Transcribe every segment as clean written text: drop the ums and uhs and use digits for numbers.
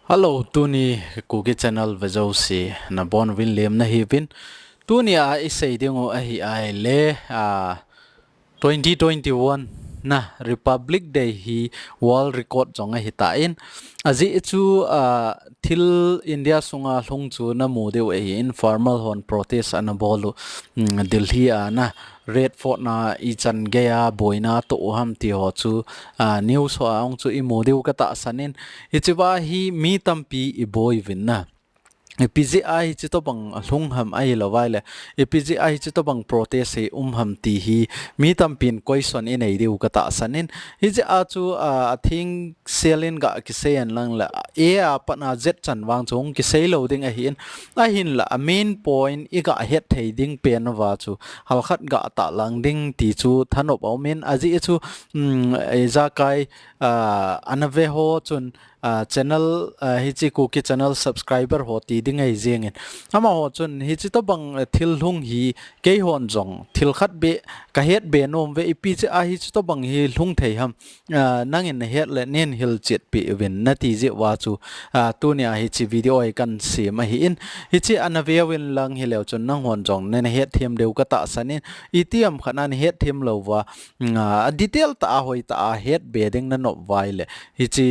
Hello, Tuni Cookie Channel Vajosi na Bon William na hipin. Tuni a isay dingo ahi ay le 2021 na Republic Day hi world record zonga hitain azi chu thil India sunga hlung chu na mu deu e informal hon protest ana bolu Delhi na Red Fort na ichan gaya boina to ham ti ho chu news ho ong chu i mu deu ka ta sanin ichiwa hi mi tampi i boy win na PGI chỉ to bằng lung ham ai lo vai le PGI chỉ to bằng protest he ham ti hi mi tam pin question in ei diu ka ta sanin hi je a chu I think selin ga ki se an lang la e a pa na z chan wang chung ki se lo ding a hin la main point I ga het thei ding pen wa chu hal khat ga ta lang ding ti chu thanop au men a ji chu e za kai anave ho chun channel hi chi cookie channel subscriber ho ti ding ai zeng ama ho chun hi chi to bang thil hung hi ke hon jong thil khat be ka het be nom ve pi chi a hi chi to bang hi lung thei ham nang in het le nen hil chet pi win na ti je wa chu tu nia hi chi video ai kan si ma hi in hi chi anave win lang hi leo chun nang hon jong nen het them deu ka ta sanin itiam khana ni het them lo wa detail ta hoi ta het be ding na no vai le hi chi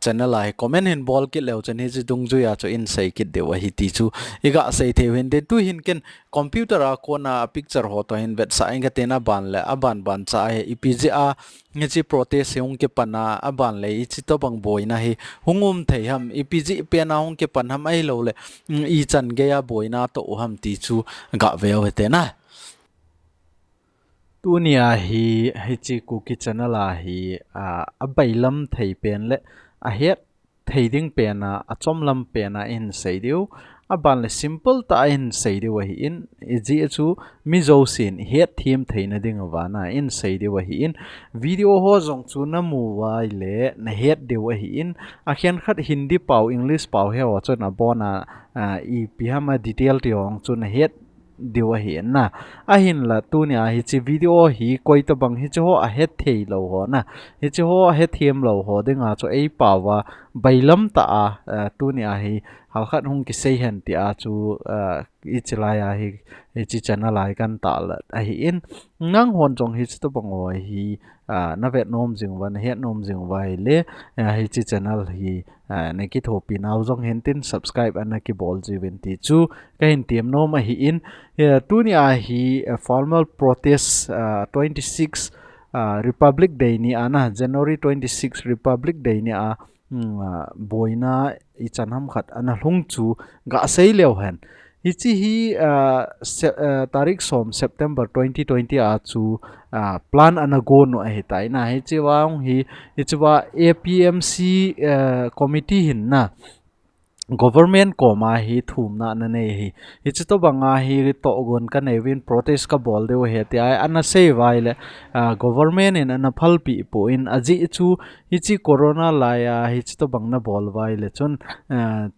channel ai comment hin bol ki leo chen hi chi dung ju ya cho in sei ki de wa hi ti chu iga sei the wen de tu hin ken computer a ko na picture ho to hin vet sa inga tena ban le aban ban cha he ipja nge chi protest hung ke pana aban le chi to bang boy na hi hungum thei ham ipji pe na hung ke pan ham ai lo le I chan ge ya boy na to ham ti chu ga ve we te na tunia hi hi chi cookie channel a hi a bailam thei pen le a het thei ding pen a chomlam pen in sei deu a ban le simple ta in sei deu hi in ji chu mi zo sin het thim thei na ding wa na in sei deu hi in video ho jong chu na mu wai le na het deu hi in a khen khat hindi pau english pau he wa chon a bona I pihama detail ti ong chu na het điều hiện na a hin là tu nia hi chi video hi koi to bang hi cho a het thei lo ho na hi cho a het thiam lo ho de nga cho ei pa wa bailam ta tu nia hi hal khat hung ki sei han ti a chu I chilaya hi chi channel ai kan ta la a hi in ngang hon jong hi to bang oi hi na vet nom jing wan het nom jing vai le hi chi channel hi ne ki tho pi naw jong hen tin subscribe an ki bol ji wen ti chu ka hin tiam nom a hi in tunia hi formal protest 26 Republic Day ni ana January 26 Republic Day ni boina I chanham khat ana hlung chu ga sei leo han hi chi hi tarik som September 2020 chu plan ana go no hi tai na hi chi wang hi chi wa APMC committee hin na government ko ma hi thum na na nei hi hi to banga hi to gon ka nei win protest ka bol de he ti ai ana sei vai le government in ana phal pi po in aji chu hi chi corona la ya hi to bang na bol vai le chun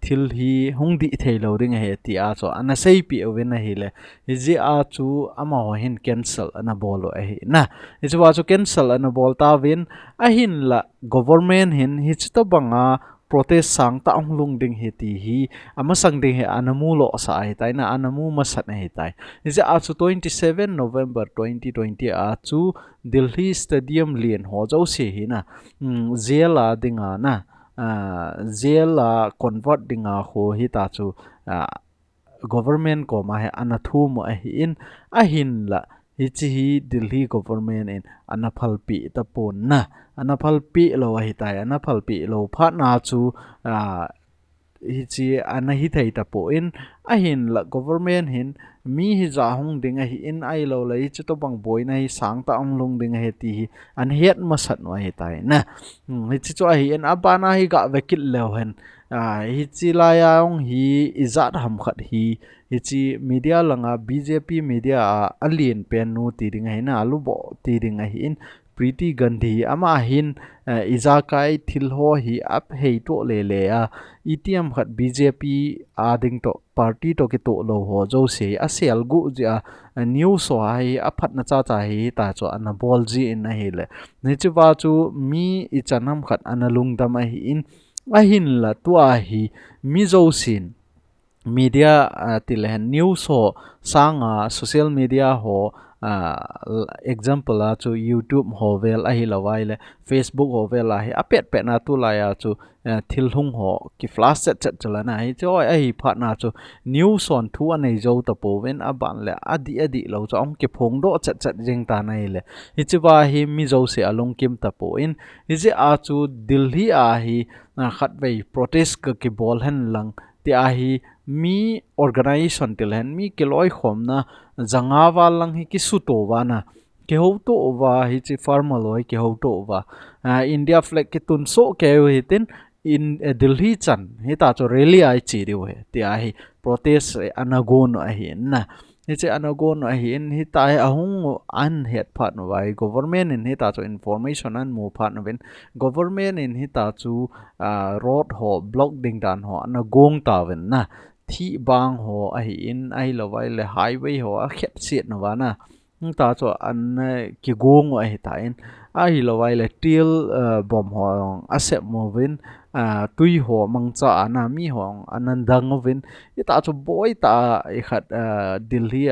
thil hi hung di thei lo ring he ti a so ana sei pi win na hi le hi ji a chu ama ho hin cancel ana bol o hi na hi chu wa chu cancel ana bol ta win a hin la government hin hi to banga protest sang ta ong lung ding he ti hi ama sang ding he anamu lo sa ai tai na anamu ma sat he tai is a chu 27 November 2020 a chu Delhi Stadium lien ho jo se hi na zela dinga na zela convert dinga ho hi ta chu government ko ma he anathu mo hi in a hin la hi chi hi Delhi government in anaphal pi ta pon na anaphal pi lo hi tai anaphal pi lo pha na chu hi chi ana hi thei ta po in a hin la government hin mi hi za hung ding a hi in ai lo la hi chu to bang boy na hi sang ta ong lung ding he ti hi an het ma sat no hi tai na hi chi chu a hi in abana hi ga vekil lo hen hi chi la ya ong hi izat ham khat hi hi chi media langa BJP media alien pen nu ti ding hai na alu bo ti ding hi in Preeti Gandhi ama hin izakai thil ho hi ap hei to le le ETM khat BJP ading to party to ki to lo ho jo se a sel gu ja news so hai a phat na cha cha hi ta cho ana bol ji in a hi le ni chu wa chu mi I chanam khat ana lung dam a hi in ahin la tua hi mizo sin media tilen news ho sanga social media ho example chu YouTube ho vel a hi lawai le Facebook ho vel a hi apet pet na tu la ya chu thil hung ho ki flash chat chat chala na hi choi a hi phat na chu news on thu anei zo ta po ven a ban le adi lo chu ong ki phong do chat chat jeng ta nai le hi chi wa hi mi zo se along kim ta po in hi je a chu Delhi a hi khat vei protest ka ki bol hen lang ti a hi mi organization tilen mi keloi khom na zangawa lang hi ki su to wa na ke ho to wa hi chi formal oi ke ho to wa India flag ki tun so ke hi tin in Delhi chan hi ta cho rally ai chi ri we ti a hi protest anagon a hi na hi che anagon a hi in hi ta ahung an het phat no wai government in hi ta cho information an mo phat no ven government in hi ta chu road ho block ding dan ho anagong ta ven na thi bang ho a hi in ai lawai le highway ho a khet siat no wa na ta cho an ki gong a hi ta in a hi lawai le til bom ho a sep mo vin tui ho mang cha ana mi ho anandang vin i ta cho boy ta i khat Delhi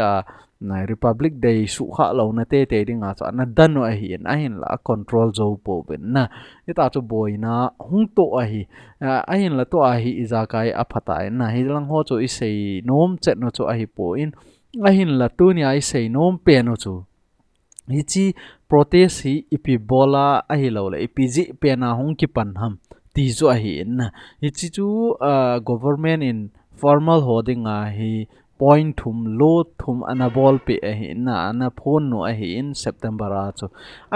na Republic Day su kha lo na te ding a cha na dan a hi a hin la control zo po vin na i ta cho boy na hung to a hi a hin la to a hi iza kai a phata na hi lang ho cho i sei nom chet no cho a hi po in a hin la tu ni ai sei nom pe no chu hi chi protest hi ipi bola a hi lo le ipi ji pe na hung ki pan ham ti zo a hi na hi chi chu government in formal holding a hi point thum lo thum ana bol pe a hi na ana phone no a hi in September a chu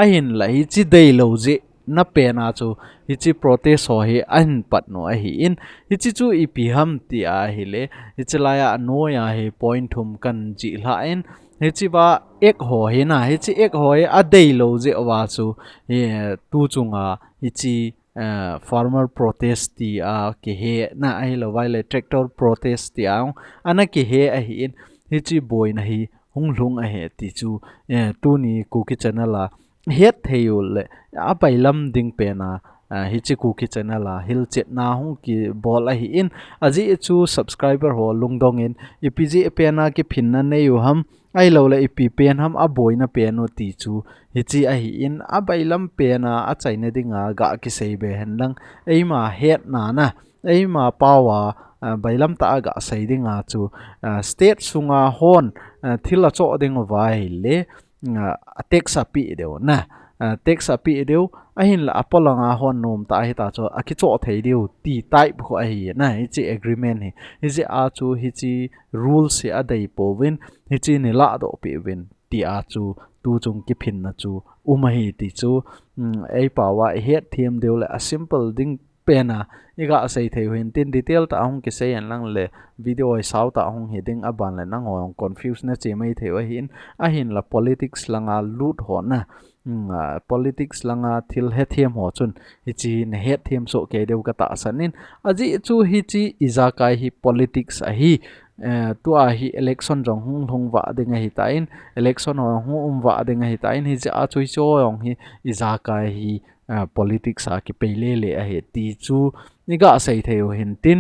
a hin la hi chi dei lo je na pe na chu hi chi protest ho hi an pat no a hi in hi chi chu ipi ham ti a hi le hi chi la ya no ya hi point thum kan ji la in hi chi ba ek ho hi na hi chi ek ho a dei lo je wa chu hi tu chunga hi chi farmer protest ti a ke he na ai lo vai le tractor protest ti a ana ke he a hi in hi chi boy na hi hung lung a he ti chu tu ni ku ki channel a het theyul le a bailam ding pe na hi chi ku ki channel a hil chet na hung ki bol a hi in aji chu subscriber ho lungdong in ipg pe na ki phin na ne yu ham ai lo le ipi pen ham a boy na pe no ti chu hi chi a hi in a bailam pe na a chaina dinga ga ki sei be hen lang ei ma het na na ei ma pawa bailam ta ga sei dinga chu state sunga hon thila cho ding vai le tax api deu na tax api deu a hin la apolanga hon nom ta hi ta cho a ki cho thei deu ti type kho a hi na hi chi agreement hi ji a chu hi chi rules hi a dei po win hi chi ni la do pi win ti a chu tu chung ki phin na chu umahi ti chu ei pawa het thiam deu le a simple ding pena iga sei thei hin tin detail ta hong ki sei an lang le video ai sau ta hong heading aban le nang ong confuse na che mai thei a hin la politics langa loot ho na politics langa thil he thiam ho chun hi chi ne he thiam so ke deu ka ta sanin aji chu hi chi iza kai hi politics a hi tu a hi election jong hung hung wa dinga hi ta in election ho hung wa dinga hi ta in hi ja chui cho yong hi iza kai hi politics a ki peile le a he ti chu ni ga sei theu hin tin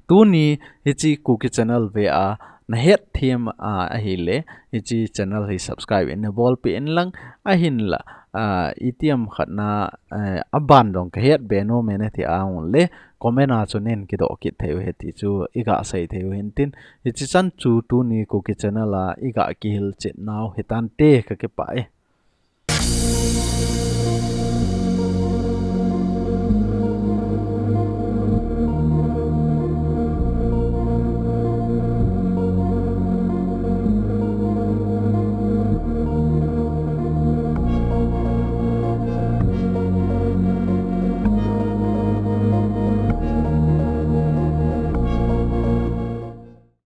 tu ni hi chi ku ki channel ve a na het thiam a hi le hi chi channel hi subscribe in bol pe in lang a hin la itiam khatna aban dong ka het be no me ne thi a on le comment a chu nen ki do ki theu he ti chu iga sei theu hin tin hi chi chan chu tu ni ku ki channel a iga ki hil chet naw hitan te ka ke pa e